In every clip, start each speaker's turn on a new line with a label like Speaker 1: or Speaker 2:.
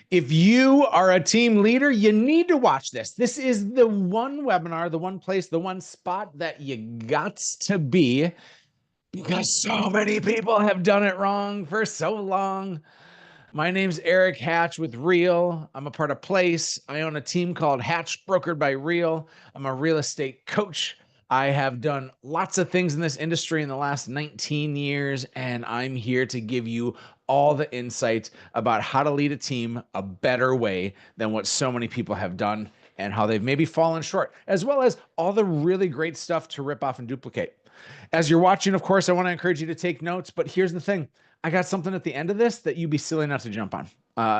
Speaker 1: If you are a team leader, you need to watch this. This is the one webinar, the one place, the one spot that you got to be because so many people have done it wrong for so long. My name's Eric Hatch with Real. I'm a part of Place. I own a team called Hatch Brokered by Real. I'm a real estate coach. I have done lots of things in this industry in the last 19 years, and I'm here to give you all the insights about how to lead a team a better way than what so many people have done and how they've maybe fallen short, as well as all the really great stuff to rip off and duplicate. As you're watching, of course, I want to encourage you to take notes, but here's the thing. I got something at the end of this that you'd be silly not to jump on.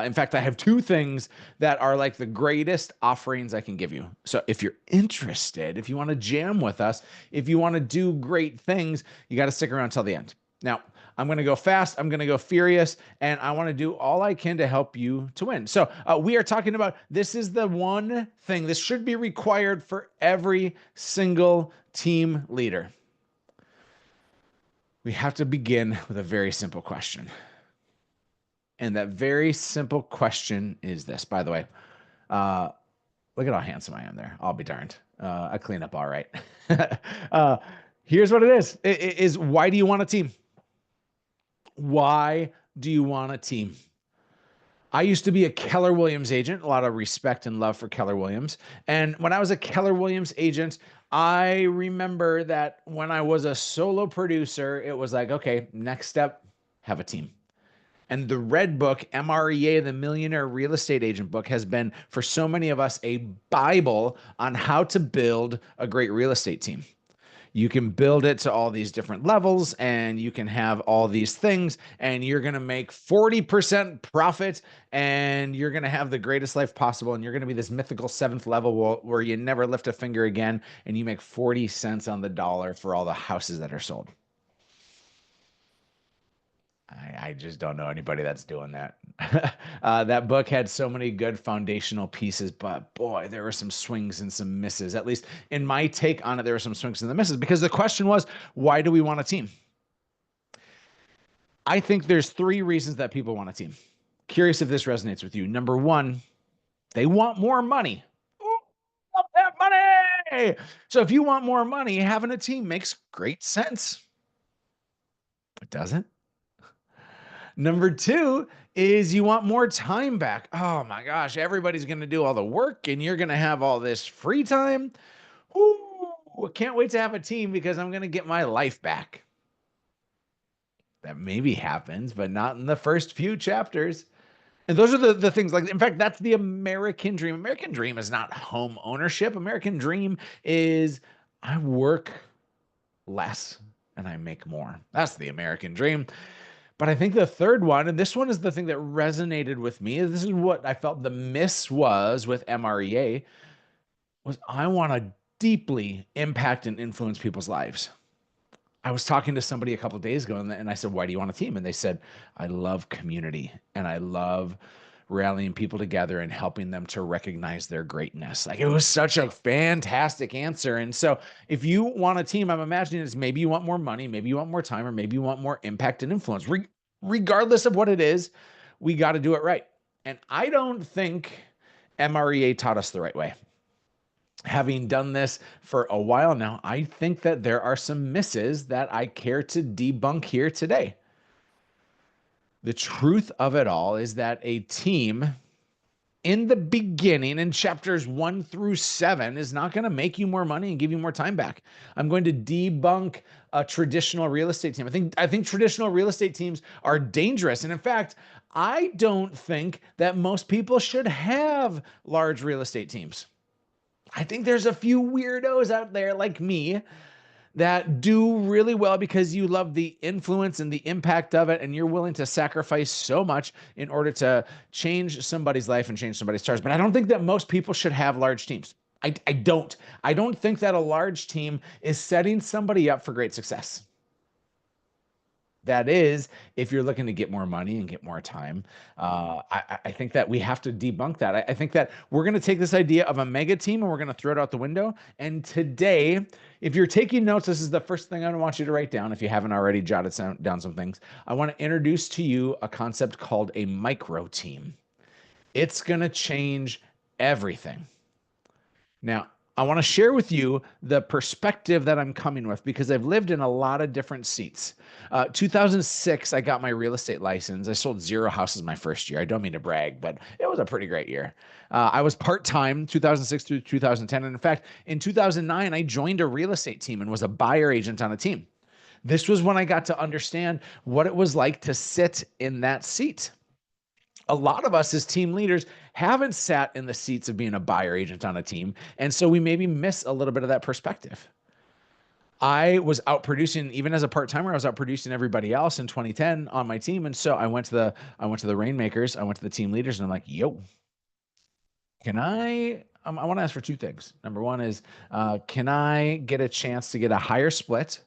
Speaker 1: In fact, I have two things that are like the greatest offerings I can give you. So if you're interested, if you want to jam with us, if you want to do great things, you got to stick around till the end. Now, I'm going to go fast. I'm going to go furious, and I want to do all I can to help you to win. So we are talking about, this is the one thing, this should be required for every single team leader. We have to begin with a very simple question. And that very simple question is this, by the way. Look at how handsome I am there. I'll be darned. I clean up all right. Here's what it is why do you want a team? Why do you want a team? I used to be a Keller Williams agent, a lot of respect and love for Keller Williams. And when I was a Keller Williams agent, I remember that when I was a solo producer, it was like, okay, next step, have a team. And the Red Book, MREA, the Millionaire Real Estate Agent book, has been for so many of us a Bible on how to build a great real estate team. You can build it to all these different levels and you can have all these things and you're going to make 40% profit and you're going to have the greatest life possible. And you're going to be this mythical seventh level where you never lift a finger again and you make 40 cents on the dollar for all the houses that are sold. I just don't know anybody that's doing that. That book had so many good foundational pieces, but boy, there were some swings and some misses. At least in my take on it, there were some swings and the misses because the question was, why do we want a team? I think there's three reasons that people want a team. Curious if this resonates with you. Number one, they want more money. Ooh, love that money. So if you want more money, having a team makes great sense. But does it? Number two is you want more time back. Oh my gosh, everybody's going to do all the work and you're going to have all this free time. Ooh, can't wait to have a team because I'm going to get my life back. That maybe happens, but not in the first few chapters. And those are the things, like, in fact, that's the American dream. American dream is not home ownership. American dream is I work less and I make more. That's the American dream. But I think the third one, and this one is the thing that resonated with me, this is what I felt the miss was with MREA, was I want to deeply impact and influence people's lives. I was talking to somebody a couple of days ago and I said, why do you want a team? And they said, I love community and I love rallying people together and helping them to recognize their greatness. Like, it was such a fantastic answer. And so if you want a team, I'm imagining it's maybe you want more money, maybe you want more time, or maybe you want more impact and influence. Regardless of what it is, we got to do it right. And I don't think MREA taught us the right way. Having done this for a while now, I think that there are some misses that I care to debunk here today. The truth of it all is that a team in the beginning, in chapters 1 through 7, is not going to make you more money and give you more time back. I'm going to debunk a traditional real estate team. I think traditional real estate teams are dangerous. And in fact, I don't think that most people should have large real estate teams. I think there's a few weirdos out there like me that do really well because you love the influence and the impact of it, and you're willing to sacrifice so much in order to change somebody's life and change somebody's stars. But I don't think that most people should have large teams. I don't. I don't think that a large team is setting somebody up for great success. That is, if you're looking to get more money and get more time. I think that we have to debunk that. I think that we're going to take this idea of a mega team and we're going to throw it out the window. And today, if you're taking notes, this is the first thing I want you to write down. If you haven't already jotted down some things, I want to introduce to you a concept called a micro team. It's going to change everything. Now, I want to share with you the perspective that I'm coming with because I've lived in a lot of different seats. 2006, I got my real estate license. I sold 0 houses my first year. I don't mean to brag, but it was a pretty great year. I was part time 2006 through 2010. And in fact, in 2009, I joined a real estate team and was a buyer agent on a team. This was when I got to understand what it was like to sit in that seat. A lot of us as team leaders haven't sat in the seats of being a buyer agent on a team. And so we maybe miss a little bit of that perspective. I was out producing, even as a part-timer, I was out producing everybody else in 2010 on my team. And so I went to the Rainmakers, I went to the team leaders, and I'm like, yo, can I want to ask for two things. Number one is, can I get a chance to get a higher split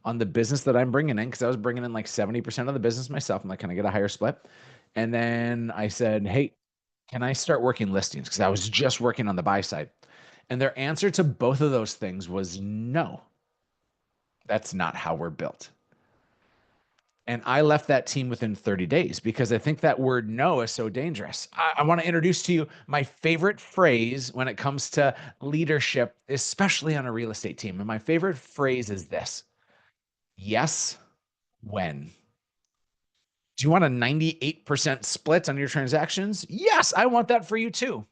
Speaker 1: on the business that I'm bringing in? Because I was bringing in like 70% of the business myself. I'm like, can I get a higher split? And then I said, hey, can I start working listings? Because I was just working on the buy side. And their answer to both of those things was no, that's not how we're built. And I left that team within 30 days because I think that word no is so dangerous. I want to introduce to you my favorite phrase when it comes to leadership, especially on a real estate team. And my favorite phrase is this: yes, when. Do you want a 98% split on your transactions? Yes, I want that for you too.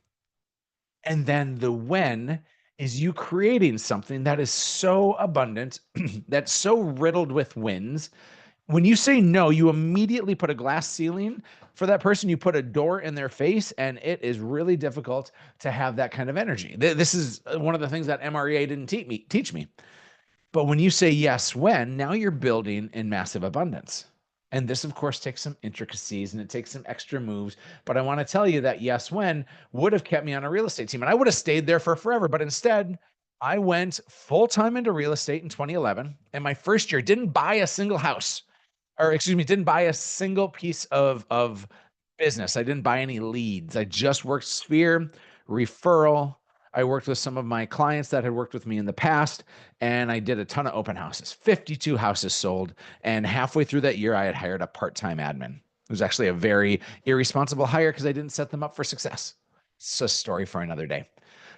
Speaker 1: And then the when is you creating something that is so abundant, that's so riddled with wins. When you say no, you immediately put a glass ceiling for that person. You put a door in their face, and it is really difficult to have that kind of energy. This is one of the things that MREA didn't teach me. But when you say yes, when, now you're building in massive abundance. And this, of course, takes some intricacies and it takes some extra moves. But I want to tell you that yes, when would have kept me on a real estate team and I would have stayed there for forever. But instead, I went full time into real estate in 2011. And my first year didn't buy a single house, or excuse me, didn't buy a single piece of business. I didn't buy any leads. I just worked sphere, referral. I worked with some of my clients that had worked with me in the past, and I did a ton of open houses. 52 houses sold. And halfway through that year, I had hired a part-time admin. It was actually a very irresponsible hire because I didn't set them up for success. It's a story for another day.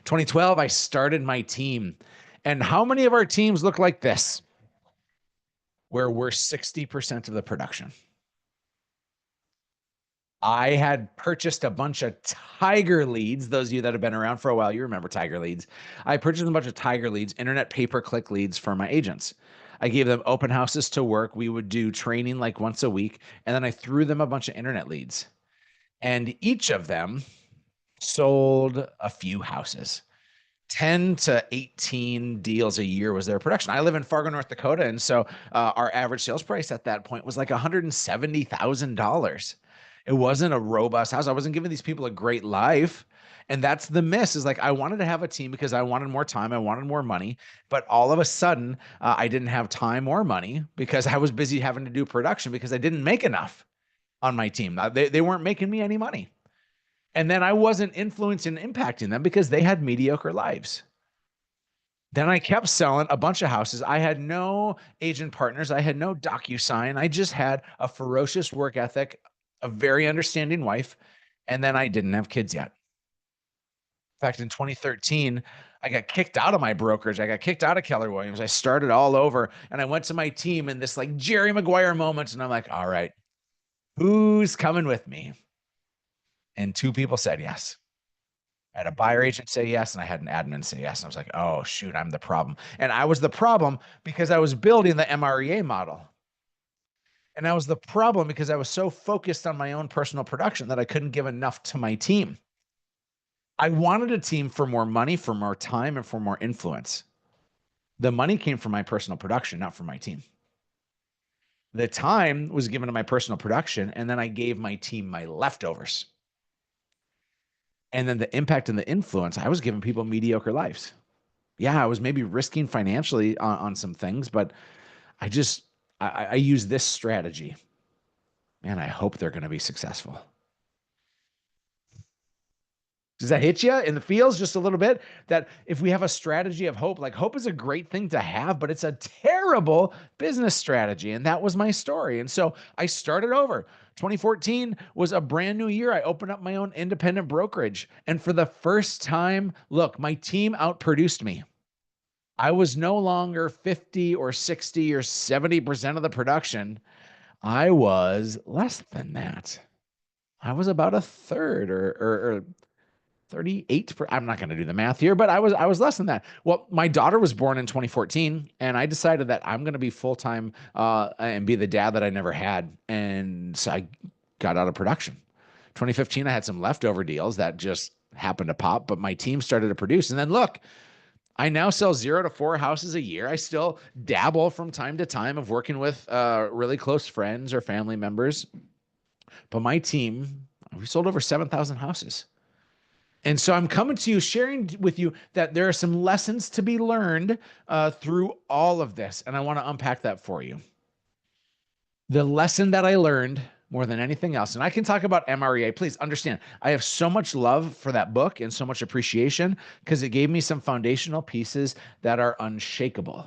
Speaker 1: 2012, I started my team. And how many of our teams look like this? Where we're 60% of the production. I had purchased a bunch of Tiger leads. Those of you that have been around for a while, you remember Tiger leads. I purchased a bunch of Tiger leads, internet pay-per-click leads for my agents. I gave them open houses to work. We would do training like once a week. And then I threw them a bunch of internet leads. And each of them sold a few houses. 10 to 18 deals a year was their production. I live in Fargo, North Dakota. And so our average sales price at that point was like $170,000. It wasn't a robust house. I wasn't giving these people a great life. And that's the miss is like, I wanted to have a team because I wanted more time. I wanted more money. But all of a sudden, I didn't have time or money because I was busy having to do production because I didn't make enough on my team. They weren't making me any money. And then I wasn't influencing and impacting them because they had mediocre lives. Then I kept selling a bunch of houses. I had no agent partners. I had no DocuSign. I just had a ferocious work ethic, a very understanding wife, and then I didn't have kids yet. In fact, in 2013, I got kicked out of my brokerage. I got kicked out of Keller Williams. I started all over and I went to my team in this like Jerry Maguire moment. And I'm like, all right, who's coming with me? And two people said yes. I had a buyer agent say yes, and I had an admin say yes. And I was like, oh, shoot, I'm the problem. And I was the problem because I was building the MREA model. And I was the problem because I was so focused on my own personal production that I couldn't give enough to my team. I wanted a team for more money, for more time, and for more influence. The money came from my personal production, not from my team. The time was given to my personal production, and then I gave my team my leftovers. And then the impact and the influence, I was giving people mediocre lives. Yeah, I was maybe risking financially on some things, but I use this strategy. Man, I hope they're going to be successful. Does that hit you in the feels just a little bit? That if we have a strategy of hope, like hope is a great thing to have, but it's a terrible business strategy. And that was my story. And so I started over. 2014 was a brand new year. I opened up my own independent brokerage. And for the first time, look, my team outproduced me. I was no longer 50 or 60 or 70% of the production. I was less than that. I was about a third or 38. I'm not going to do the math here, but I was less than that. Well, my daughter was born in 2014, and I decided that I'm going to be full time and be the dad that I never had, and so I got out of production. 2015, I had some leftover deals that just happened to pop, but my team started to produce, and then look. I now sell 0 to 4 houses a year. I still dabble from time to time of working with really close friends or family members. But my team, we sold over 7,000 houses. And so I'm coming to you, sharing with you that there are some lessons to be learned through all of this. And I want to unpack that for you. The lesson that I learned more than anything else, and I can talk about MREA. Please understand, I have so much love for that book and so much appreciation because it gave me some foundational pieces that are unshakable.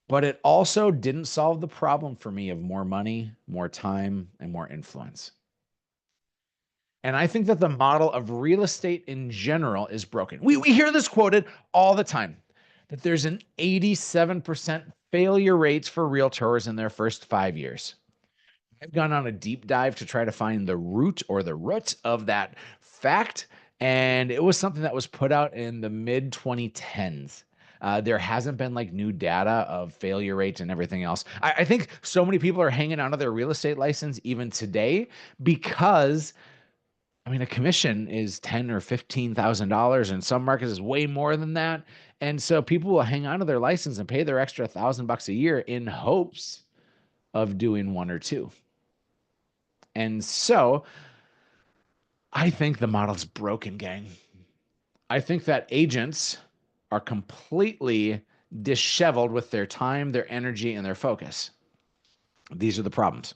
Speaker 1: But it also didn't solve the problem for me of more money, more time, and more influence. And I think that the model of real estate in general is broken. We hear this quoted all the time, that there's an 87% failure rates for realtors in their first 5 years. I've gone on a deep dive to try to find the root or the root of that fact. And it was something that was put out in the mid 2010s. There hasn't been like new data of failure rates and everything else. I think so many people are hanging on to their real estate license even today because I mean, a commission is $10,000 or $15,000. In some markets is way more than that. And so people will hang on to their license and pay their extra $1,000 a year in hopes of doing one or two. And so I think the model's broken, gang. I think that agents are completely disheveled with their time, their energy, and their focus. These are the problems.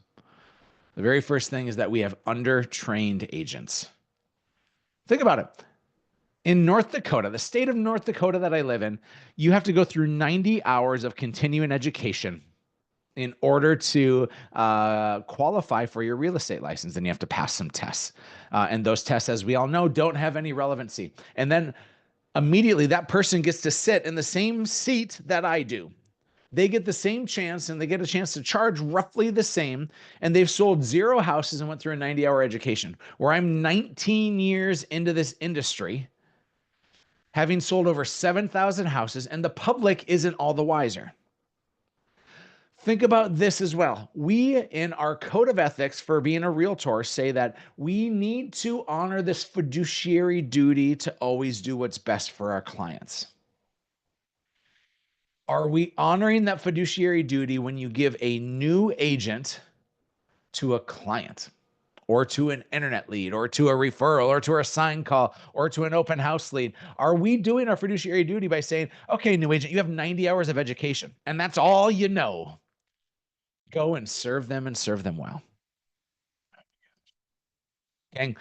Speaker 1: The very first thing is that we have undertrained agents. Think about it. In North Dakota, the state of North Dakota that I live in, you have to go through 90 hours of continuing education in order to qualify for your real estate license. And you have to pass some tests. And those tests, as we all know, don't have any relevancy. And then immediately that person gets to sit in the same seat that I do. They get the same chance and they get a chance to charge roughly the same. And they've sold 0 houses and went through a 90-hour education. Where I'm 19 years into this industry, having sold over 7,000 houses, and the public isn't all the wiser. Think about this as well. We, in our code of ethics for being a realtor, say that we need to honor this fiduciary duty to always do what's best for our clients. Are we honoring that fiduciary duty when you give a new agent to a client, or to an internet lead, or to a referral, or to a sign call, or to an open house lead? Are we doing our fiduciary duty by saying, okay, new agent, you have 90 hours of education, and that's all you know. Go and serve them well. Gang,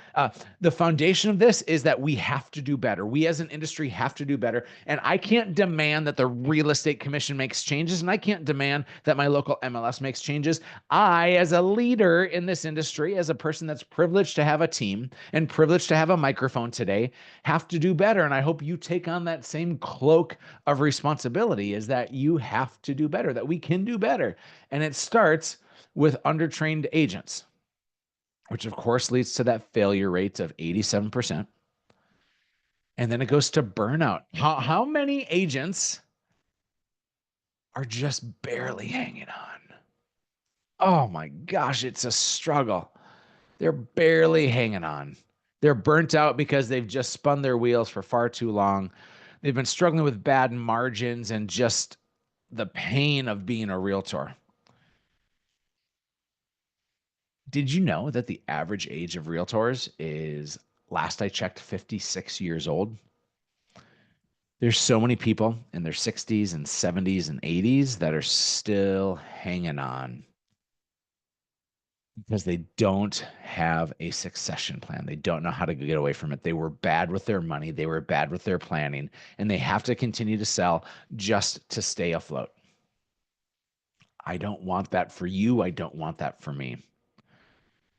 Speaker 1: the foundation of this is that we have to do better. We as an industry have to do better. And I can't demand that the real estate commission makes changes, and I can't demand that my local MLS makes changes. I, as a leader in this industry, as a person that's privileged to have a team and privileged to have a microphone today, have to do better. And I hope you take on that same cloak of responsibility, is that you have to do better, that we can do better. And it starts with undertrained agents, which of course leads to that failure rate of 87%. And then it goes to burnout. How many agents are just barely hanging on? Oh my gosh, it's a struggle. They're barely hanging on. They're burnt out because they've just spun their wheels for far too long. They've been struggling with bad margins and just the pain of being a realtor. Did you know that the average age of realtors is, last I checked, 56 years old? There's so many people in their 60s and 70s and 80s that are still hanging on. Because they don't have a succession plan. They don't know how to get away from it. They were bad with their money. They were bad with their planning, and they have to continue to sell just to stay afloat. I don't want that for you. I don't want that for me.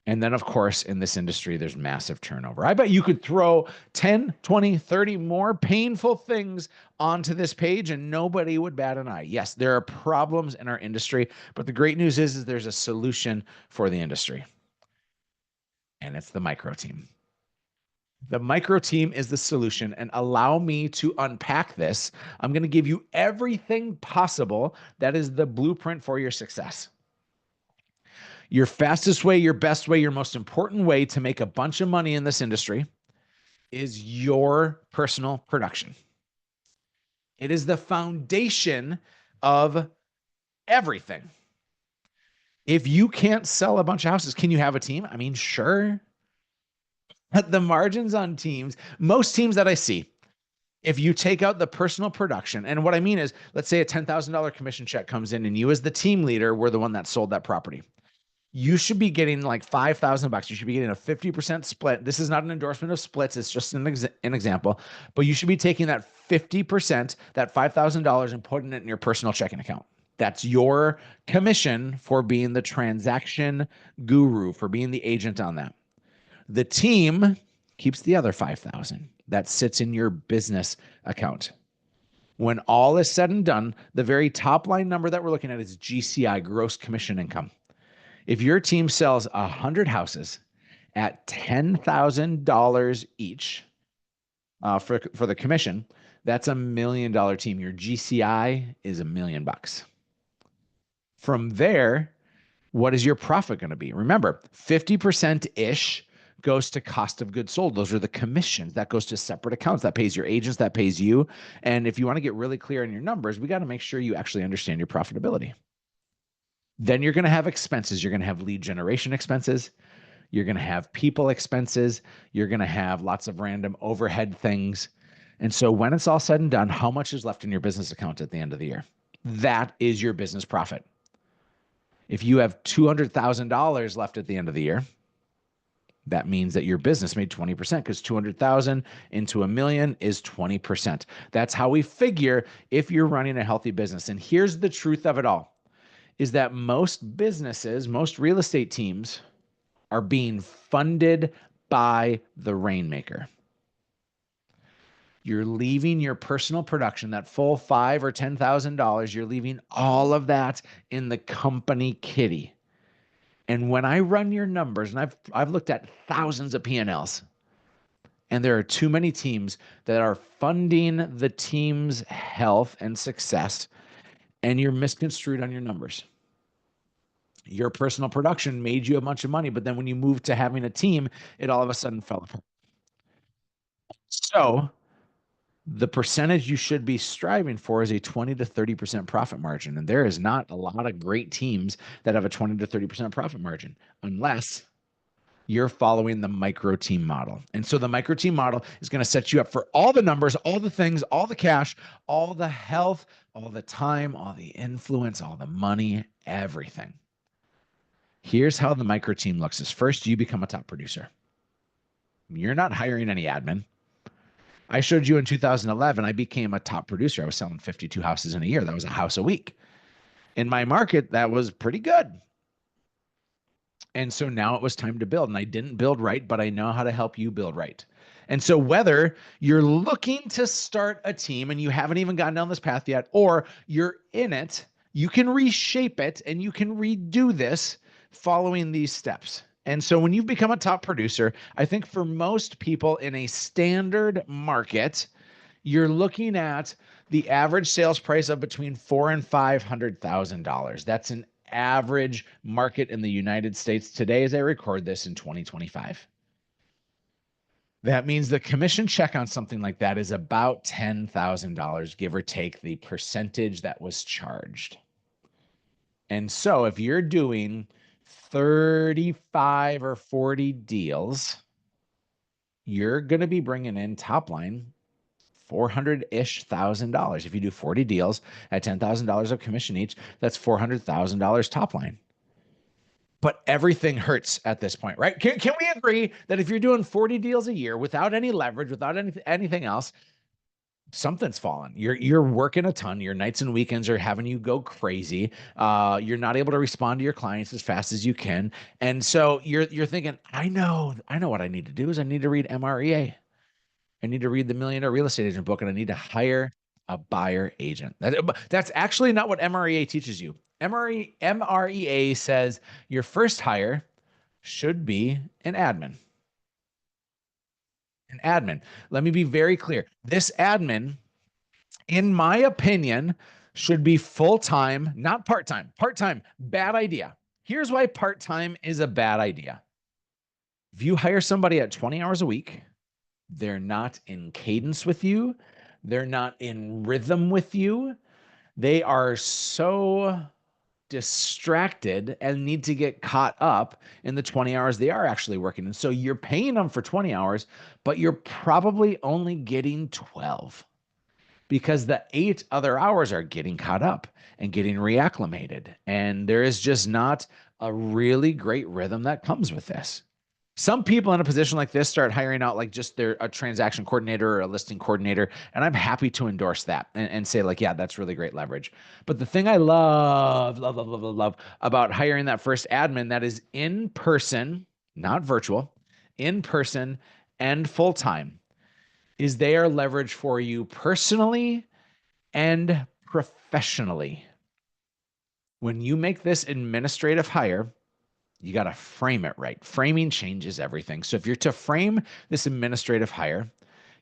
Speaker 1: And then, of course, in this industry, there's massive turnover. I bet you could throw 10, 20, 30 more painful things onto this page and nobody would bat an eye. Yes, there are problems in our industry, but the great news is there's a solution for the industry, and it's the micro team. The micro team is the solution. And allow me to unpack this. I'm going to give you everything possible that is the blueprint for your success. Your fastest way, your best way, your most important way to make a bunch of money in this industry is your personal production. It is the foundation of everything. If you can't sell a bunch of houses, can you have a team? I mean, sure. But the margins on teams, most teams that I see, if you take out the personal production, and what I mean is, let's say a $10,000 commission check comes in and you as the team leader were the one that sold that property. You should be getting like $5,000. You should be getting a 50% split. This is not an endorsement of splits. It's just an example, but you should be taking that 50%, that $5,000 and putting it in your personal checking account. That's your commission for being the transaction guru, for being the agent on that. The team keeps the other 5,000 that sits in your business account. When all is said and done, the very top line number that we're looking at is GCI, gross commission income. If your team sells 100 houses at $10,000 each for the commission, that's $1 million team. Your GCI is $1 million. From there, what is your profit going to be? Remember, 50%-ish goes to cost of goods sold. Those are the commissions. That goes to separate accounts. That pays your agents, that pays you. And if you want to get really clear on your numbers, we got to make sure you actually understand your profitability. Then you're going to have expenses. You're going to have lead generation expenses. You're going to have people expenses. You're going to have lots of random overhead things. And so when it's all said and done, how much is left in your business account at the end of the year? That is your business profit. If you have $200,000 left at the end of the year, that means that your business made 20% because 200,000 into $1 million is 20%. That's how we figure if you're running a healthy business. And here's the truth of it all, is that most businesses, most real estate teams are being funded by the rainmaker. You're leaving your personal production, that full $5,000 or $10,000, you're leaving all of that in the company kitty. And when I run your numbers, and I've looked at thousands of P&Ls, and there are too many teams that are funding the team's health and success, and you're misconstrued on your numbers. Your personal production made you a bunch of money, but then when you moved to having a team, it all of a sudden fell apart. So the percentage you should be striving for is a 20 to 30% profit margin. And there is not a lot of great teams that have a 20 to 30% profit margin unless you're following the micro team model. And so the micro team model is going to set you up for all the numbers, all the things, all the cash, all the health, all the time, all the influence, all the money, everything. Here's how the micro team looks is first, you become a top producer. You're not hiring any admin. I showed you in 2011, I became a top producer. I was selling 52 houses in a year. That was a house a week. In my market, that was pretty good. And so now it was time to build. And I didn't build right, but I know how to help you build right. And so whether you're looking to start a team and you haven't even gotten down this path yet, or you're in it, you can reshape it and you can redo this following these steps. And so when you've become a top producer, I think for most people in a standard market, you're looking at the average sales price of between $400,000 and $500,000. That's an average market in the United States today as I record this in 2025. That means the commission check on something like that is about $10,000, give or take the percentage that was charged. And so if you're doing 35 or 40 deals, you're going to be bringing in top line $400-ish thousand. If you do 40 deals at $10,000 of commission each, that's $400,000 top line. but everything hurts at this point, right? Can we agree that if you're doing 40 deals a year without any leverage, without anything else, something's fallen. You're working a ton. Your nights and weekends are having you go crazy. You're not able to respond to your clients as fast as you can. And so you're thinking, I know what I need to do is I need to read MREA. I need to read the Millionaire Real Estate Agent book, and I need to hire a buyer agent. That's actually not what MREA teaches you. MREA says your first hire should be an admin. An admin. Let me be very clear. This admin, in my opinion, should be full-time, not part-time. Part-time, bad idea. Here's why part-time is a bad idea. If you hire somebody at 20 hours a week, they're not in cadence with you. They're not in rhythm with you. They are so distracted and need to get caught up in the 20 hours they are actually working. And so you're paying them for 20 hours, but you're probably only getting 12 because the 8 other hours are getting caught up and getting reacclimated. And there is just not a really great rhythm that comes with this. Some people in a position like this start hiring out like just a transaction coordinator or a listing coordinator. And I'm happy to endorse that and say like, yeah, that's really great leverage. But the thing I love about hiring that first admin that is in person, not virtual, in person and full-time is they are leverage for you personally and professionally. When you make this administrative hire, you got to frame it right. Framing changes everything. So if you're to frame this administrative hire,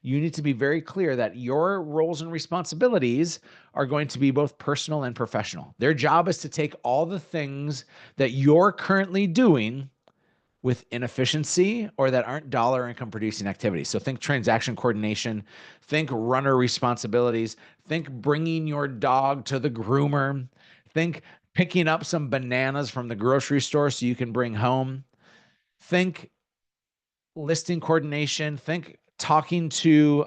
Speaker 1: you need to be very clear that your roles and responsibilities are going to be both personal and professional. Their job is to take all the things that you're currently doing with inefficiency or that aren't dollar income producing activities. So think transaction coordination, think runner responsibilities, think bringing your dog to the groomer, think picking up some bananas from the grocery store so you can bring home, think listing coordination, think talking to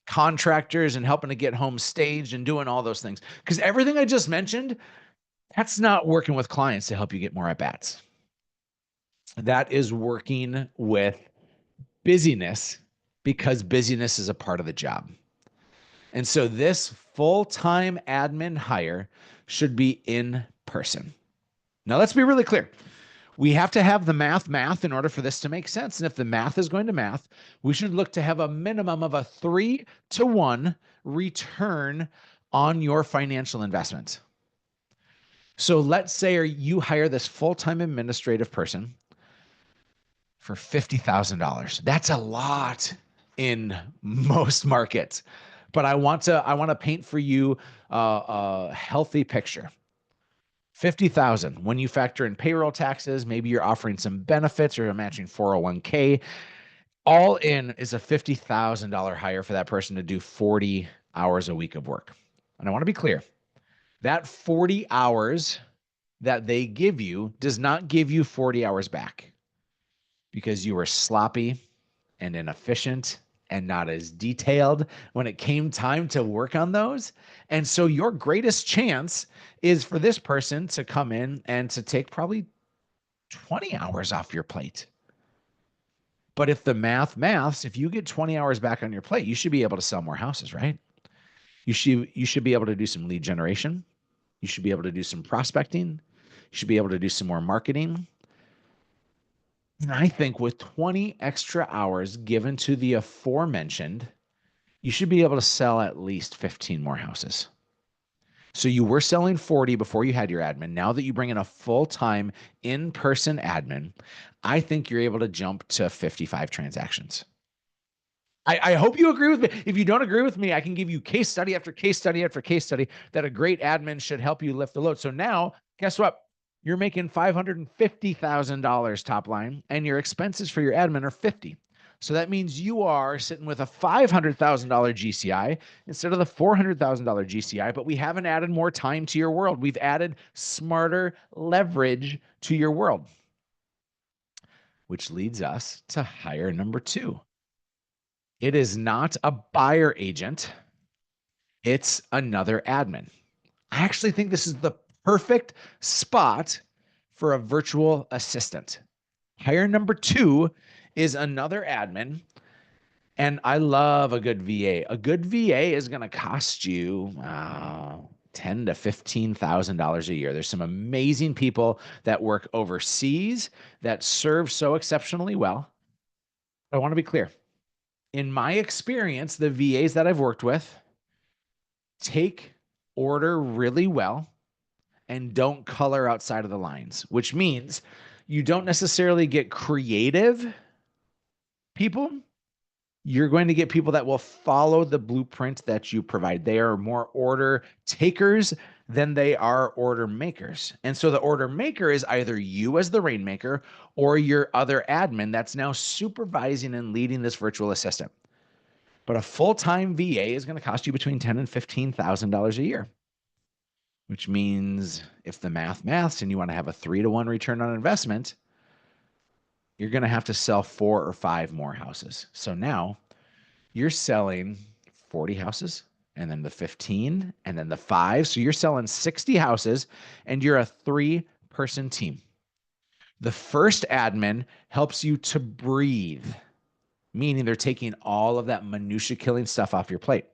Speaker 1: contractors and helping to get homes staged and doing all those things. Because everything I just mentioned, that's not working with clients to help you get more at bats. That is working with busyness because busyness is a part of the job. And so this full-time admin hire should be in person. Now, let's be really clear. We have to have the math in order for this to make sense. And if the math is going to math, we should look to have a minimum of a 3-to-1 return on your financial investment. So let's say you hire this full-time administrative person for $50,000. That's a lot in most markets. But I want to paint for you a healthy picture. 50,000 when you factor in payroll taxes, maybe you're offering some benefits or a matching 401k. All in is a $50,000 hire for that person to do 40 hours a week of work. And I want to be clear, that 40 hours that they give you does not give you 40 hours back because you were sloppy and inefficient and not as detailed when it came time to work on those. And so your greatest chance is for this person to come in and to take probably 20 hours off your plate. But if the maths, if you get 20 hours back on your plate, you should be able to sell more houses, right? You should be able to do some lead generation. You should be able to do some prospecting. You should be able to do some more marketing. And I think with 20 extra hours given to the aforementioned, you should be able to sell at least 15 more houses. So you were selling 40 before you had your admin. Now that you bring in a full-time in-person admin, I think you're able to jump to 55 transactions. I hope you agree with me. If you don't agree with me, I can give you case study after case study after case study that a great admin should help you lift the load. So now, guess what? You're making $550,000 top line, and your expenses for your admin are 50. So that means you are sitting with a $500,000 GCI instead of the $400,000 GCI, but we haven't added more time to your world. We've added smarter leverage to your world, which leads us to hire number 2. It is not a buyer agent. It's another admin. I actually think this is the perfect spot for a virtual assistant. Hire number 2 is another admin. And I love a good VA. A good VA is going to cost you $10,000 to $15,000 a year. There's some amazing people that work overseas that serve so exceptionally well. I want to be clear. In my experience, the VAs that I've worked with take order really well and don't color outside of the lines, which means you don't necessarily get creative people. You're going to get people that will follow the blueprint that you provide. They are more order takers than they are order makers. And so the order maker is either you as the rainmaker or your other admin that's now supervising and leading this virtual assistant. But a full-time VA is going to cost you between $10,000 and $15,000 a year, which means if the maths and you want to have a 3-to-1 return on investment, you're going to have to sell 4 or 5 more houses. So now you're selling 40 houses and then the 15 and then the 5. So you're selling 60 houses and you're a 3-person team. The first admin helps you to breathe, meaning they're taking all of that minutia killing stuff off your plate.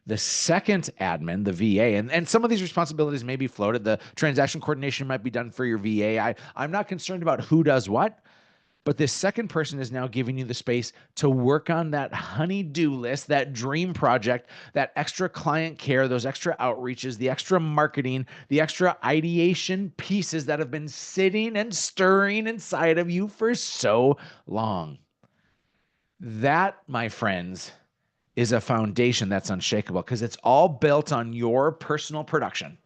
Speaker 1: The second admin, the VA, and some of these responsibilities may be floated. The transaction coordination might be done for your VA. I'm not concerned about who does what. But this second person is now giving you the space to work on that honey-do list, that dream project, that extra client care, those extra outreaches, the extra marketing, the extra ideation pieces that have been sitting and stirring inside of you for so long. That, my friends, is a foundation that's unshakable because it's all built on your personal production.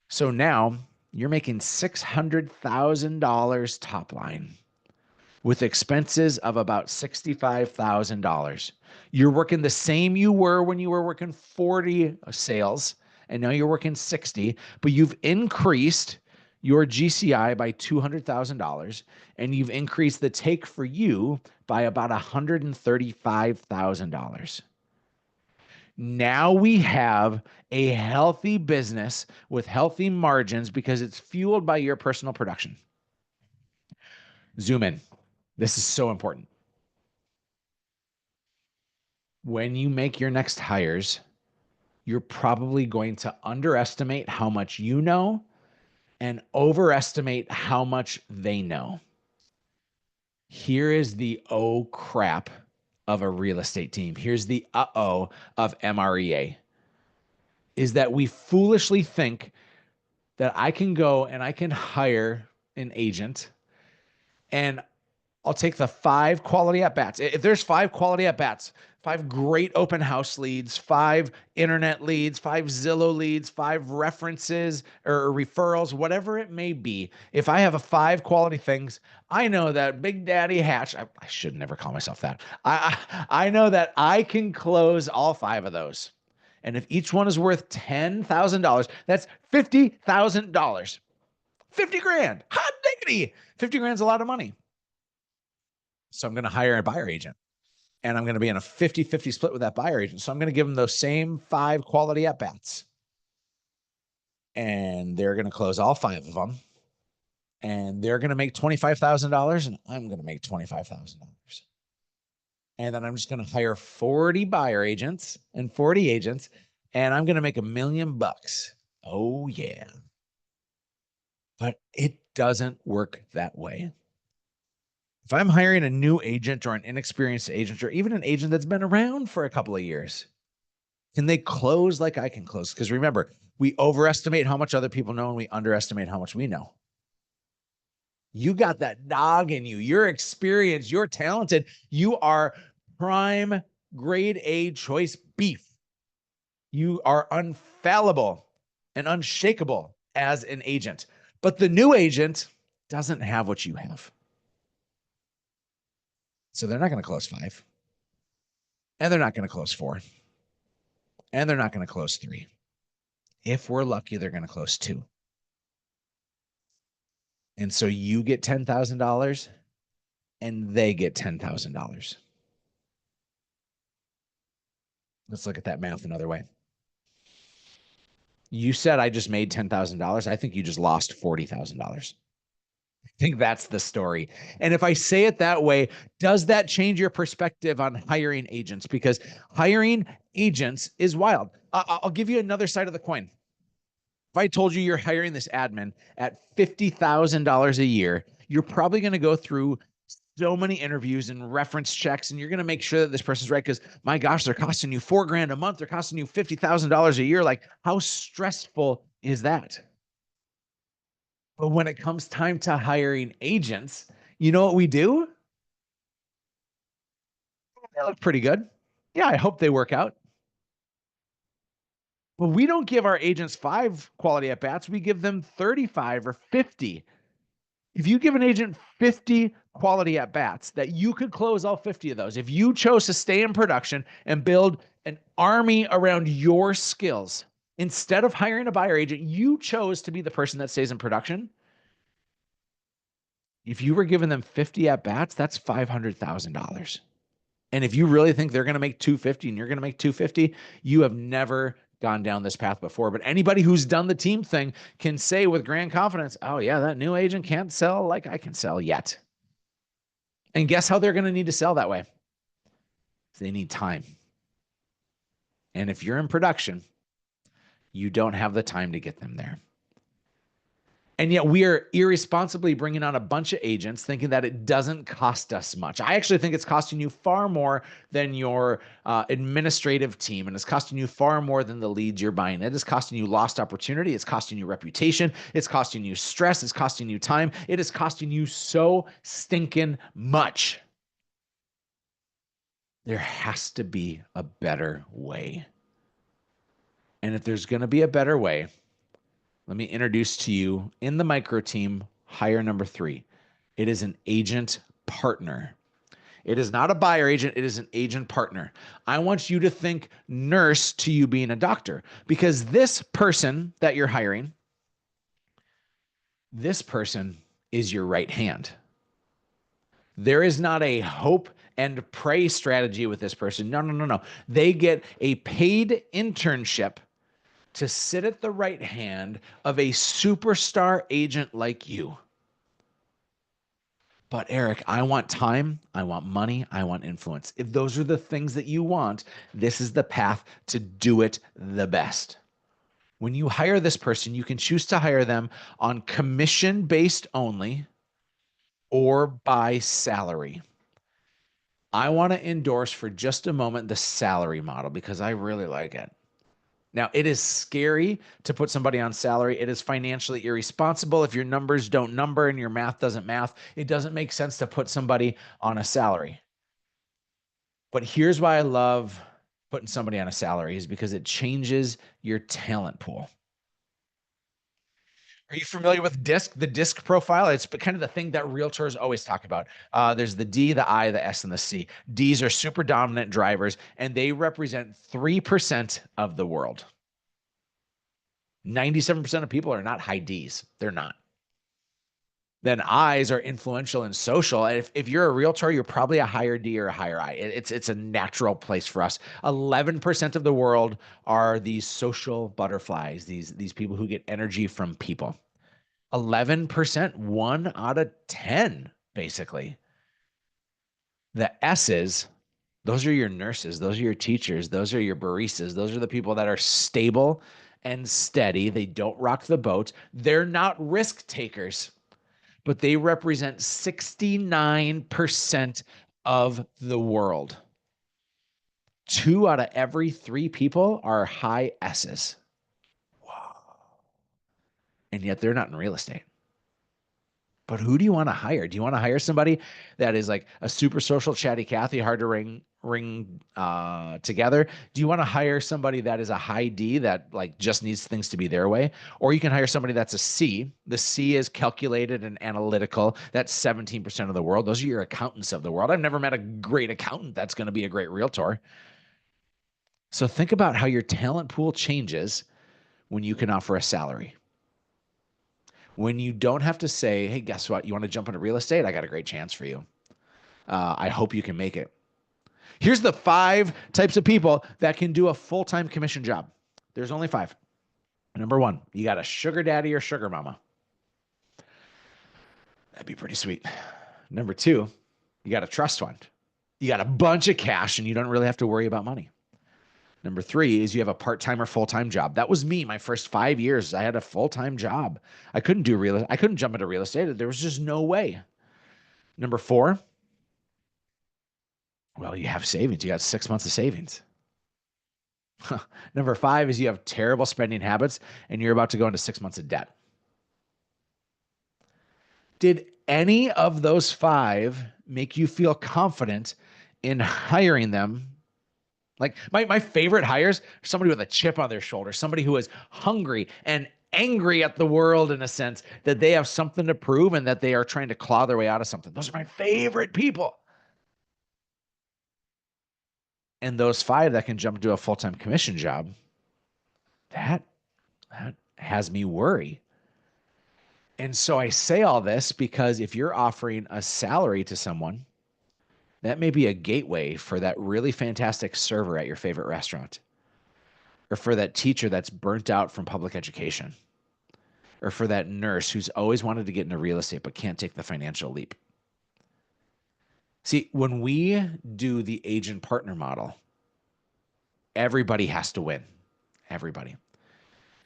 Speaker 1: So now you're making $600,000 top line with expenses of about $65,000. You're working the same you were when you were working 40 sales, and now you're working 60, but you've increased your GCI by $200,000, and you've increased the take for you by about $135,000. Now we have a healthy business with healthy margins because it's fueled by your personal production. Zoom in. This is so important. When you make your next hires, you're probably going to underestimate how much you know and overestimate how much they know. Here is the oh crap of a real estate team. Here's the uh-oh of MREA. Is that we foolishly think that I can go and I can hire an agent and I'll take the 5 quality at-bats. If there's 5 quality at-bats, 5 great open house leads, 5 internet leads, 5 Zillow leads, 5 references or referrals, whatever it may be. If I have 5 quality things, I know that Big Daddy Hatch, I should never call myself that. I know that I can close all 5 of those. And if each one is worth $10,000, that's $50,000. 50 grand. Hot diggity. 50 grand's a lot of money. So I'm going to hire a buyer agent and I'm going to be in a 50-50 split with that buyer agent. So I'm going to give them those same 5 quality at-bats and they're going to close all 5 of them and they're going to make $25,000 and I'm going to make $25,000. And then I'm just going to hire 40 buyer agents and 40 agents and I'm going to make $1 million. Oh yeah. But it doesn't work that way. If I'm hiring a new agent or an inexperienced agent or even an agent that's been around for a couple of years, can they close like I can close? Because remember, we overestimate how much other people know and we underestimate how much we know. You got that dog in you. You're experienced. You're talented. You are prime grade A choice beef. You are infallible and unshakable as an agent. But the new agent doesn't have what you have. So they're not going to close 5. And they're not going to close 4. And they're not going to close 3. If we're lucky, they're going to close 2. And so you get $10,000 and they get $10,000. Let's look at that math another way. You said I just made $10,000. I think you just lost $40,000. I think that's the story. And if I say it that way, does that change your perspective on hiring agents? Because hiring agents is wild. I'll give you another side of the coin. If I told you you're hiring this admin at $50,000 a year, you're probably going to go through so many interviews and reference checks, and you're going to make sure that this person's right. Because my gosh, they're costing you $4,000 a month. They're costing you $50,000 a year. Like, how stressful is that? But when it comes time to hiring agents, you know what we do? They look pretty good. Yeah, I hope they work out. Well, we don't give our agents 5 quality at bats. We give them 35 or 50. If you give an agent 50 quality at bats that you could close all 50 of those, if you chose to stay in production and build an army around your skills, instead of hiring a buyer agent, you chose to be the person that stays in production. If you were giving them 50 at bats, that's $500,000. And if you really think they're going to make 250 and you're going to make 250, you have never gone down this path before. But anybody who's done the team thing can say with grand confidence, oh, yeah, that new agent can't sell like I can sell yet. And guess how they're going to need to sell that way? They need time. And if you're in production, you don't have the time to get them there. And yet we are irresponsibly bringing on a bunch of agents thinking that it doesn't cost us much. I actually think it's costing you far more than your administrative team, and it's costing you far more than the leads you're buying. It is costing you lost opportunity. It's costing you reputation. It's costing you stress. It's costing you time. It is costing you so stinking much. There has to be a better way. And if there's going to be a better way, let me introduce to you in the micro team, hire number 3. It is an agent partner. It is not a buyer agent. It is an agent partner. I want you to think nurse to you being a doctor, because this person that you're hiring, this person is your right hand. There is not a hope and pray strategy with this person. No. They get a paid internship to sit at the right hand of a superstar agent like you. But Eric, I want time, I want money, I want influence. If those are the things that you want, this is the path to do it the best. When you hire this person, you can choose to hire them on commission based only or by salary. I want to endorse for just a moment the salary model because I really like it. Now, it is scary to put somebody on salary. It is financially irresponsible. If your numbers don't number and your math doesn't math, it doesn't make sense to put somebody on a salary. But here's why I love putting somebody on a salary is because it changes your talent pool. Are you familiar with DISC, the DISC profile? It's kind of the thing that realtors always talk about. There's the D, the I, the S, and the C. Ds are super dominant drivers, and they represent 3% of the world. 97% of people are not high Ds. They're not. Then I's are influential and social. And if you're a realtor, you're probably a higher D or a higher I. It's a natural place for us. 11% of the world are these social butterflies, these people who get energy from people. 11%, 1 out of 10, basically. The S's, those are your nurses, those are your teachers, those are your baristas, those are the people that are stable and steady. They don't rock the boat. They're not risk takers, but they represent 69% of the world. 2 out of every 3 people are high S's. Wow. And yet they're not in real estate. But who do you want to hire? Do you want to hire somebody that is like a super social chatty Cathy, hard to ring together? Do you want to hire somebody that is a high D that like just needs things to be their way? Or you can hire somebody that's a C. The C is calculated and analytical. That's 17% of the world. Those are your accountants of the world. I've never met a great accountant that's going to be a great realtor. So think about how your talent pool changes when you can offer a salary. When you don't have to say, hey, guess what? You want to jump into real estate? I got a great chance for you. I hope you can make it. Here's the 5 types of people that can do a full-time commission job. There's only 5. Number one, you got a sugar daddy or sugar mama. That'd be pretty sweet. Number two, you got a trust fund. You got a bunch of cash and you don't really have to worry about money. Number three is you have a part-time or full-time job. That was me. My first 5 years, I had a full-time job. I couldn't jump into real estate. There was just no way. Number four, well, you have savings. You got 6 months of savings. Number five is you have terrible spending habits and you're about to go into 6 months of debt. Did any of those five make you feel confident in hiring them? Like my favorite hires are somebody with a chip on their shoulder, somebody who is hungry and angry at the world in a sense that they have something to prove and that they are trying to claw their way out of something. Those are my favorite people. And those five that can jump into a full-time commission job, that has me worry. And so I say all this because if you're offering a salary to someone, that may be a gateway for that really fantastic server at your favorite restaurant, or for that teacher that's burnt out from public education, or for that nurse who's always wanted to get into real estate but can't take the financial leap. See, when we do the agent partner model, everybody has to win. Everybody.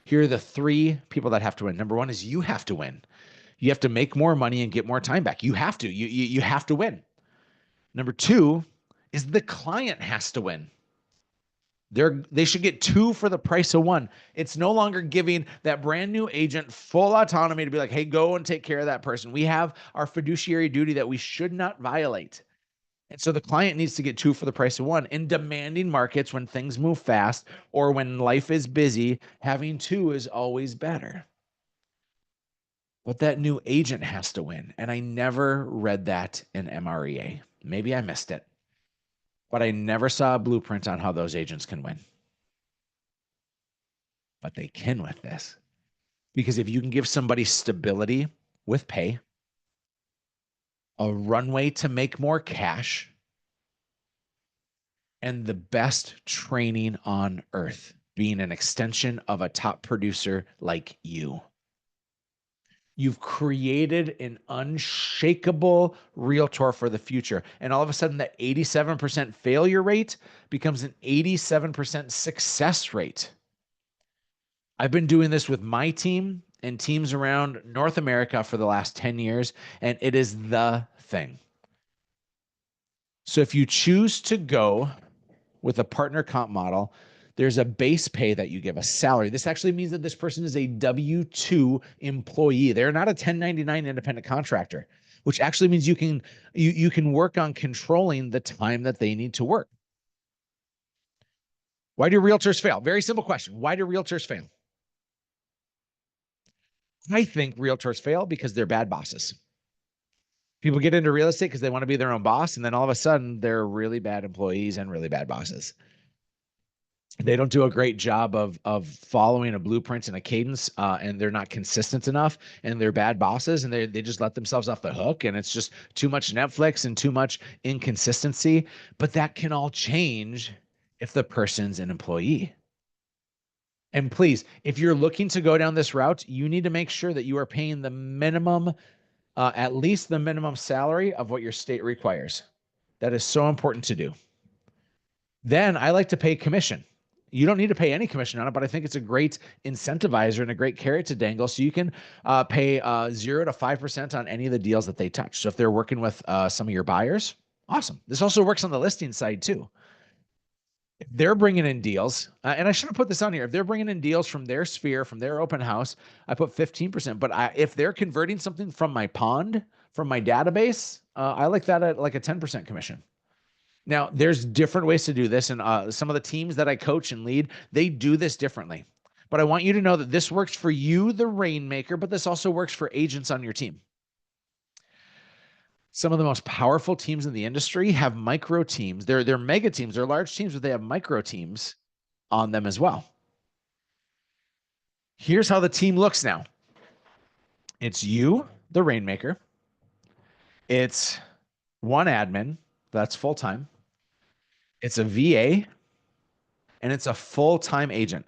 Speaker 1: Here are the three people that have to win. Number one is you have to win. You have to make more money and get more time back. You have to. You have to win. Number two is the client has to win. They should get two for the price of one. It's no longer giving that brand new agent full autonomy to be like, hey, go and take care of that person. We have our fiduciary duty that we should not violate. And so the client needs to get two for the price of one. In demanding markets, when things move fast or when life is busy, having two is always better. But that new agent has to win. And I never read that in MREA. Maybe I missed it. But I never saw a blueprint on how those agents can win. But they can with this. Because if you can give somebody stability with pay, a runway to make more cash, and the best training on earth, being an extension of a top producer like you, you've created an unshakable realtor for the future. And all of a sudden, that 87% failure rate becomes an 87% success rate. I've been doing this with my team and teams around North America for the last 10 years, and it is the thing. So if you choose to go with a partner comp model, there's a base pay that you give, a salary. This actually means that this person is a W-2 employee. They're not a 1099 independent contractor, which actually means you can work on controlling the time that they need to work. Why do realtors fail? Very simple question. Why do realtors fail? I think realtors fail because they're bad bosses. People get into real estate because they want to be their own boss, and then all of a sudden they're really bad employees and really bad bosses. They don't do a great job of following a blueprint and a cadence, and they're not consistent enough, and they're bad bosses, and they just let themselves off the hook, and it's just too much Netflix and too much inconsistency. But that can all change if the person's an employee. And please, if you're looking to go down this route, you need to make sure that you are paying the minimum, at least the minimum salary of what your state requires. That is so important to do. Then I like to pay commission. You don't need to pay any commission on it, but I think it's a great incentivizer and a great carrot to dangle. So you can pay 0 to 5% on any of the deals that they touch. So if they're working with some of your buyers, awesome. This also works on the listing side too. If they're bringing in deals, and I should have put this on here, if they're bringing in deals from their sphere, from their open house, I put 15%. But if they're converting something from my pond, from my database, I like that at like a 10% commission. Now, there's different ways to do this, and some of the teams that I coach and lead, they do this differently. But I want you to know that this works for you, the rainmaker, but this also works for agents on your team. Some of the most powerful teams in the industry have micro teams. They're mega teams. They're large teams, but they have micro teams on them as well. Here's how the team looks now. It's you, the rainmaker. It's one admin. That's full-time. It's a VA, and it's a full-time agent.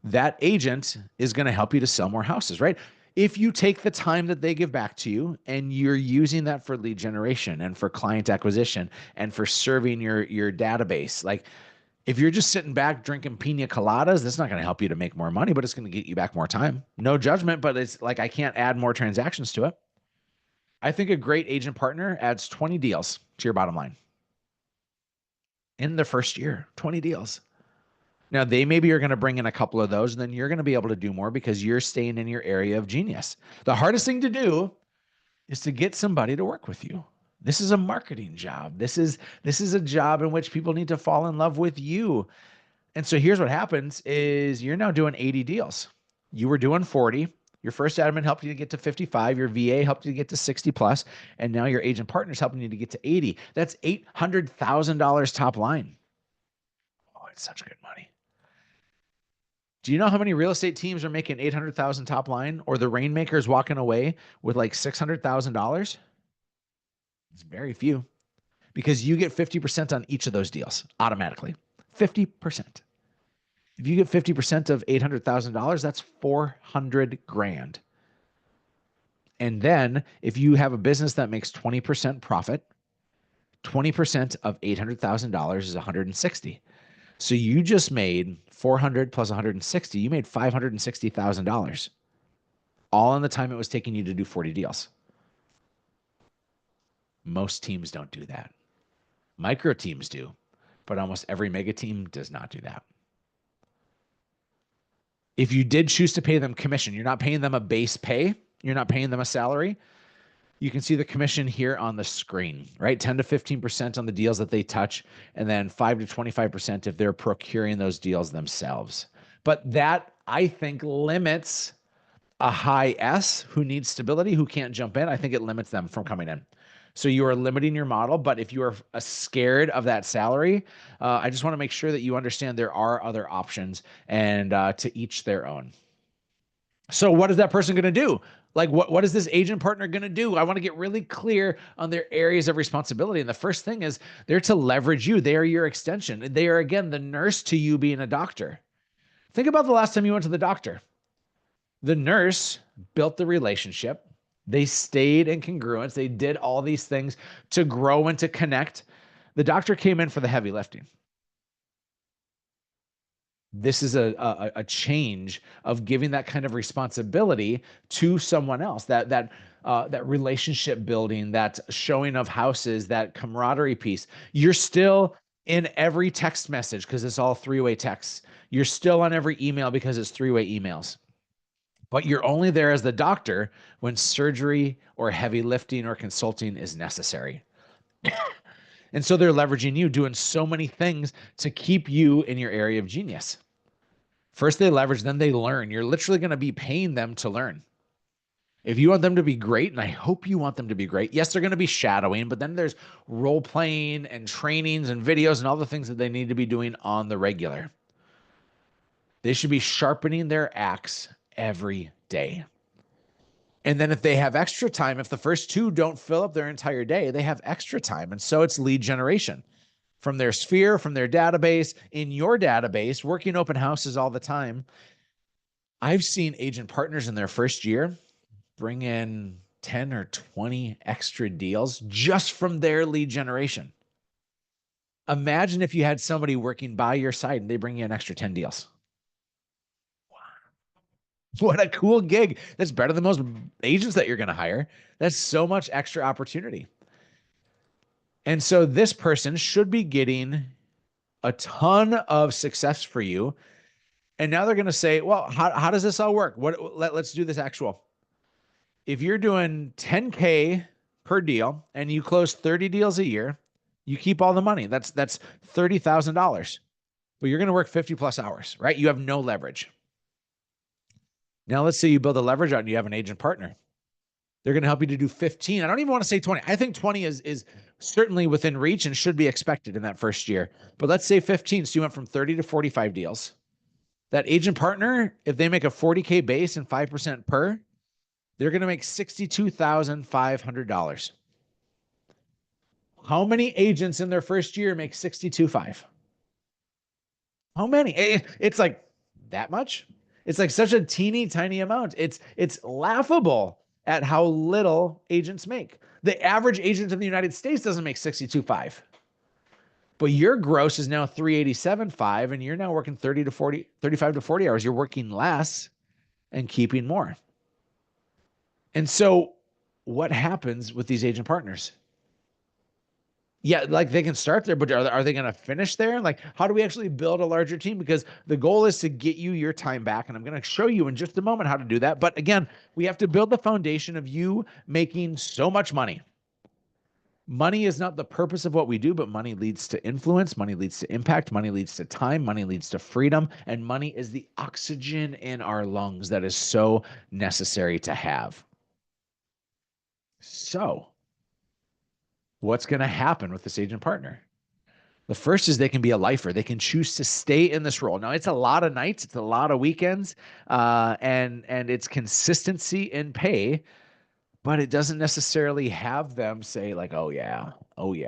Speaker 1: that agent is going to help you to sell more houses, right? If you take the time that they give back to you and you're using that for lead generation and for client acquisition and for serving your database, like if you're just sitting back drinking pina coladas, that's not going to help you to make more money, but it's going to get you back more time. No judgment, but it's like I can't add more transactions to it. I think a great agent partner adds 20 deals to your bottom line in the first year, 20 deals. Now, they maybe are going to bring in a couple of those, and then you're going to be able to do more because you're staying in your area of genius. The hardest thing to do is to get somebody to work with you. This is a marketing job. This is a job in which people need to fall in love with you. And so here's what happens is you're now doing 80 deals. You were doing 40. Your first admin helped you to get to 55. Your VA helped you to get to 60 plus. And now your agent partner is helping you to get to 80. That's $800,000 top line. Oh, it's such good money. Do you know how many real estate teams are making 800,000 top line, or the rainmakers walking away with like $600,000? It's very few, because you get 50% on each of those deals automatically. 50%. If you get 50% of $800,000, that's 400 grand. And then if you have a business that makes 20% profit, 20% of $800,000 is 160. So you just made 400 plus 160. You made $560,000, all in the time it was taking you to do 40 deals. Most teams don't do that. Micro teams do, but almost every mega team does not do that. If you did choose to pay them commission, you're not paying them a base pay, you're not paying them a salary. You can see the commission here on the screen, right? 10 to 15% on the deals that they touch, and then 5 to 25% if they're procuring those deals themselves. But that, I think, limits a high S who needs stability, who can't jump in. I think it limits them from coming in. So you are limiting your model, but if you are scared of that salary, I just want to make sure that you understand there are other options, and to each their own. So what is that person going to do? Like, what is this agent partner going to do? I want to get really clear on their areas of responsibility. And the first thing is they're to leverage you. They are your extension. They are, again, the nurse to you being a doctor. Think about the last time you went to the doctor. The nurse built the relationship. They stayed in congruence. They did all these things to grow and to connect. The doctor came in for the heavy lifting. This is a change of giving that kind of responsibility to someone else, that relationship building, that showing of houses, that camaraderie piece. You're still in every text message because it's all three-way texts. You're still on every email because it's three-way emails. But you're only there as the doctor when surgery or heavy lifting or consulting is necessary. And so they're leveraging you, doing so many things to keep you in your area of genius. First they leverage, then they learn. You're literally going to be paying them to learn. If you want them to be great, and I hope you want them to be great, yes, they're going to be shadowing, but then there's role playing and trainings and videos and all the things that they need to be doing on the regular. They should be sharpening their axe every day. And then if they have extra time, if the first two don't fill up their entire day, they have extra time. And so it's lead generation from their sphere, from their database, in your database, working open houses all the time. I've seen agent partners in their first year bring in 10 or 20 extra deals just from their lead generation. Imagine if you had somebody working by your side and they bring you an extra 10 deals. What a cool gig. That's better than most agents that you're going to hire. That's so much extra opportunity. And so this person should be getting a ton of success for you. And now they're going to say, well, how does this all work? Let's do this actual. If you're doing 10K per deal and you close 30 deals a year, you keep all the money. That's $30,000. But you're going to work 50 plus hours, right? You have no leverage. Now, let's say you build a leverage out and you have an agent partner. They're going to help you to do 15. I don't even want to say 20. I think 20 is certainly within reach and should be expected in that first year. But let's say 15. So you went from 30 to 45 deals. That agent partner, if they make a 40K base and 5% per, they're going to make $62,500. How many agents in their first year make $62,500? How many? It's like That much? It's like such a teeny tiny amount. It's laughable at how little agents make. The average agent in the United States doesn't make 62.5. But your gross is now 387.5 and you're now working 30 to 40, 35 to 40 hours. You're working less and keeping more. And so what happens with these agent partners? Yeah, like they can start there, but are they going to finish there? Like, how do we actually build a larger team? Because the goal is to get you your time back. And I'm going to show you in just a moment how to do that. But again, we have to build the foundation of you making so much money. Money is not the purpose of what we do, but money leads to influence, money leads to impact, money leads to time, money leads to freedom, and money is the oxygen in our lungs that is so necessary to have. So, what's going to happen with this agent partner? The first is they can be a lifer. They can choose to stay in this role. Now, it's a lot of nights, it's a lot of weekends, and it's consistency in pay, but it doesn't necessarily have them say like, oh yeah,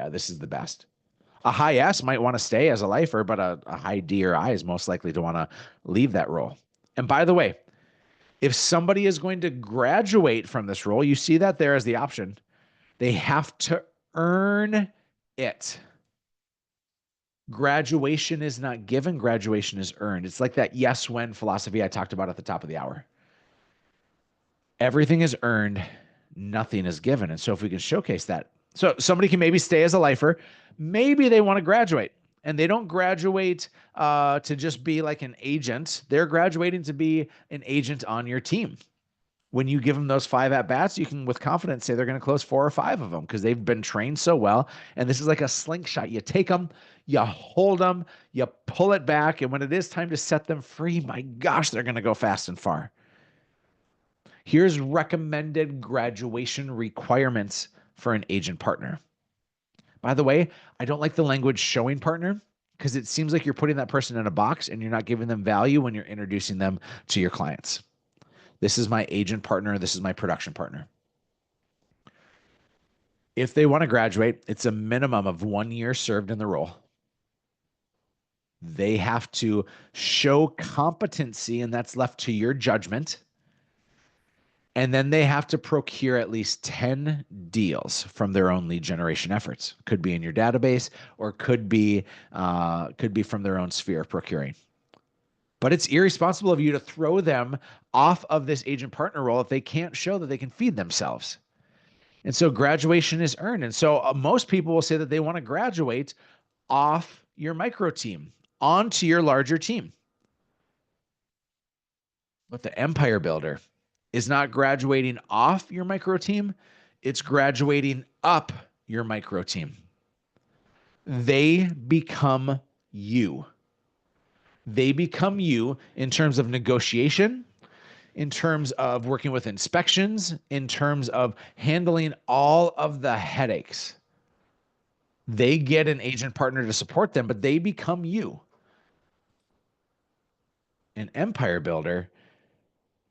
Speaker 1: this is the best. A high S might want to stay as a lifer, but a high D or I is most likely to want to leave that role. And by the way, if somebody is going to graduate from this role, you see that there as the option. They have to earn it. Graduation is not given, graduation is earned. It's like that yes when philosophy I talked about at the top of the hour. Everything is earned, nothing is given. And so if we can showcase that, so somebody can maybe stay as a lifer, maybe they want to graduate and they don't graduate to just be like an agent. They're graduating to be an agent on your team. When you give them those 5 at bats, you can with confidence say they're going to close 4 or 5 of them because they've been trained so well. And this is like a slingshot. You take them, you hold them, you pull it back. And when it is time to set them free, my gosh, they're going to go fast and far. Here's recommended graduation requirements for an agent partner. By the way, I don't like the language showing partner because it seems like you're putting that person in a box and you're not giving them value when you're introducing them to your clients. This is my agent partner. This is my production partner. If they want to graduate, it's a minimum of 1 year served in the role. They have to show competency, and that's left to your judgment. And then they have to procure at least 10 deals from their own lead generation efforts. Could be in your database or could be from their own sphere of procuring. But it's irresponsible of you to throw them off of this agent partner role if they can't show that they can feed themselves. And so graduation is earned. And so most people will say that they want to graduate off your micro team onto your larger team. But the empire builder is not graduating off your micro team. It's graduating up your micro team. They become you. They become you in terms of negotiation, in terms of working with inspections, in terms of handling all of the headaches. They get an agent partner to support them, but they become you. An empire builder,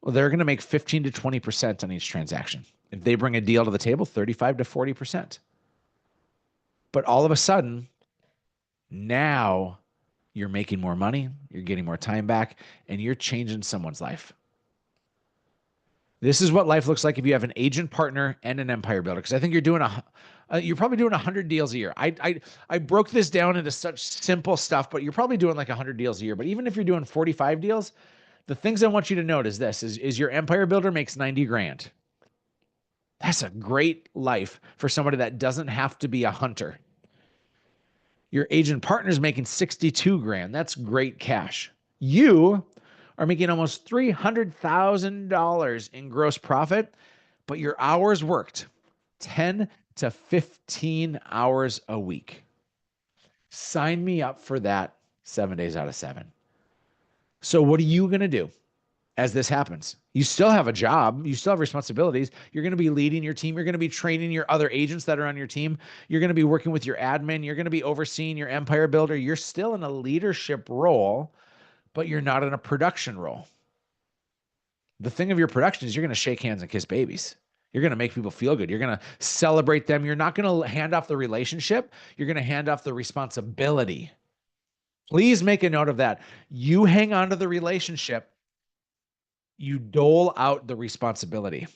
Speaker 1: well, they're going to make 15 to 20% on each transaction. If they bring a deal to the table, 35 to 40%. But all of a sudden, now you're making more money, you're getting more time back, and you're changing someone's life. This is what life looks like if you have an agent partner and an empire builder. Because I think you're probably doing 100 deals a year. I broke this down into such simple stuff, but you're probably doing like 100 deals a year. But even if you're doing 45 deals, the things I want you to note is this: is your empire builder makes 90 grand. That's a great life for somebody that doesn't have to be a hunter. Your agent partner is making 62 grand. That's great cash. You are making almost $300,000 in gross profit, but your hours worked 10 to 15 hours a week. Sign me up for that 7 days out of 7. So what are you going to do as this happens? You still have a job. You still have responsibilities. You're going to be leading your team. You're going to be training your other agents that are on your team. You're going to be working with your admin. You're going to be overseeing your empire builder. You're still in a leadership role, but you're not in a production role. The thing of your production is you're going to shake hands and kiss babies. You're going to make people feel good. You're going to celebrate them. You're not going to hand off the relationship. You're going to hand off the responsibility. Please make a note of that. You hang on to the relationship, you dole out the responsibility.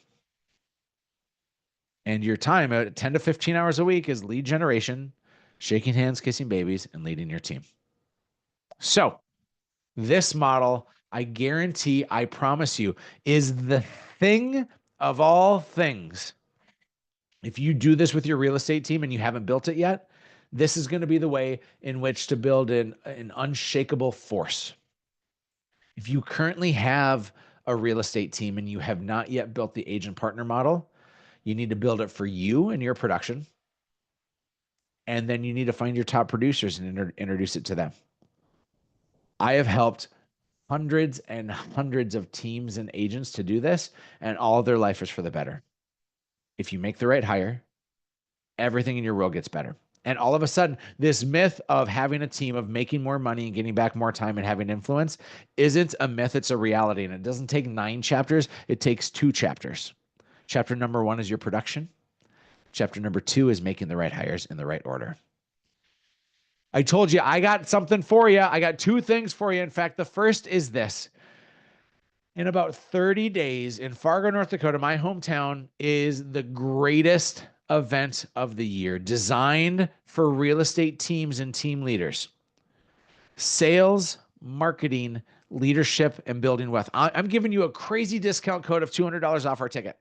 Speaker 1: And your time at 10 to 15 hours a week is lead generation, shaking hands, kissing babies, and leading your team. So, this model, I guarantee, I promise you, is the thing of all things. If you do this with your real estate team and you haven't built it yet, this is going to be the way in which to build an unshakable force. If you currently have a real estate team and you have not yet built the agent partner model, you need to build it for you and your production. And then you need to find your top producers and introduce it to them. I have helped hundreds and hundreds of teams and agents to do this, and all of their life is for the better. If you make the right hire, everything in your world gets better. And all of a sudden, this myth of having a team, of making more money and getting back more time and having influence isn't a myth, it's a reality. And it doesn't take 9 chapters, it takes 2 chapters. Chapter number 1 is your production. Chapter number 2 is making the right hires in the right order. I told you, I got something for you. I got 2 things for you. In fact, the first is this. In about 30 days in Fargo, North Dakota, my hometown, is the greatest event of the year, designed for real estate teams and team leaders. Sales, marketing, leadership, and building wealth. I'm giving you a crazy discount code of $200 off our ticket.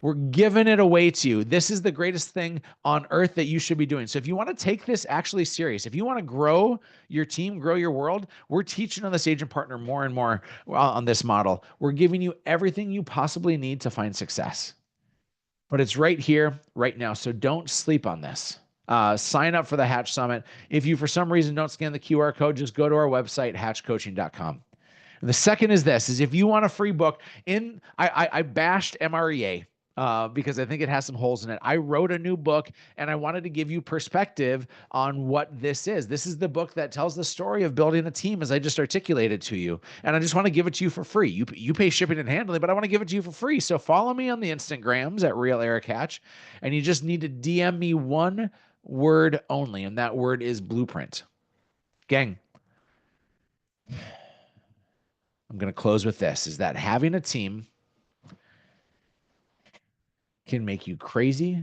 Speaker 1: We're giving it away to you. This is the greatest thing on earth that you should be doing. So if you want to take this actually serious, if you want to grow your team, grow your world, we're teaching on this agent partner more and more on this model. We're giving you everything you possibly need to find success. But it's right here, right now. So don't sleep on this. Sign up for the Hatch Summit. If you, for some reason, don't scan the QR code, just go to our website, hatchcoaching.com. And the second is this, is if you want a free book, I bashed MREA. Because I think it has some holes in it. I wrote a new book and I wanted to give you perspective on what this is. This is the book that tells the story of building a team as I just articulated to you. And I just want to give it to you for free. You pay shipping and handling, but I want to give it to you for free. So follow me on the Instagrams at Real Eric Hatch, and you just need to DM me one word only, and that word is blueprint. Gang, I'm going to close with this, is that having a team can make you crazy,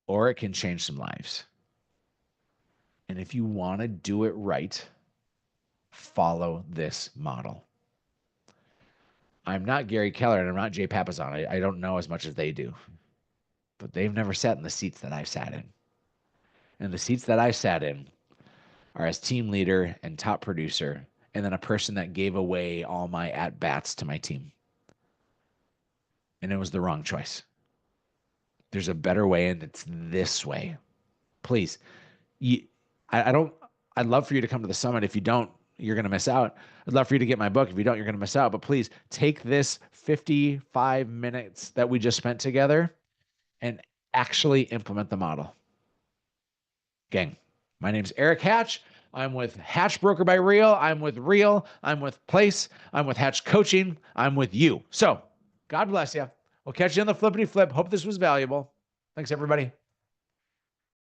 Speaker 1: or it can change some lives. And if you want to do it right, follow this model. I'm not Gary Keller and I'm not Jay Papasan. I don't know as much as they do, but they've never sat in the seats that I've sat in. And the seats that I sat in are as team leader and top producer, and then a person that gave away all my at-bats to my team. And it was the wrong choice. There's a better way, and it's this way. Please, I'd love for you to come to the summit. If you don't, you're going to miss out. I'd love for you to get my book. If you don't, you're going to miss out. But please take this 55 minutes that we just spent together and actually implement the model. Gang, my name's Eric Hatch. I'm with Hatch Broker by Real. I'm with Real. I'm with Place. I'm with Hatch Coaching. I'm with you. So God bless you. We'll catch you on the flippity flip. Hope this was valuable. Thanks, everybody.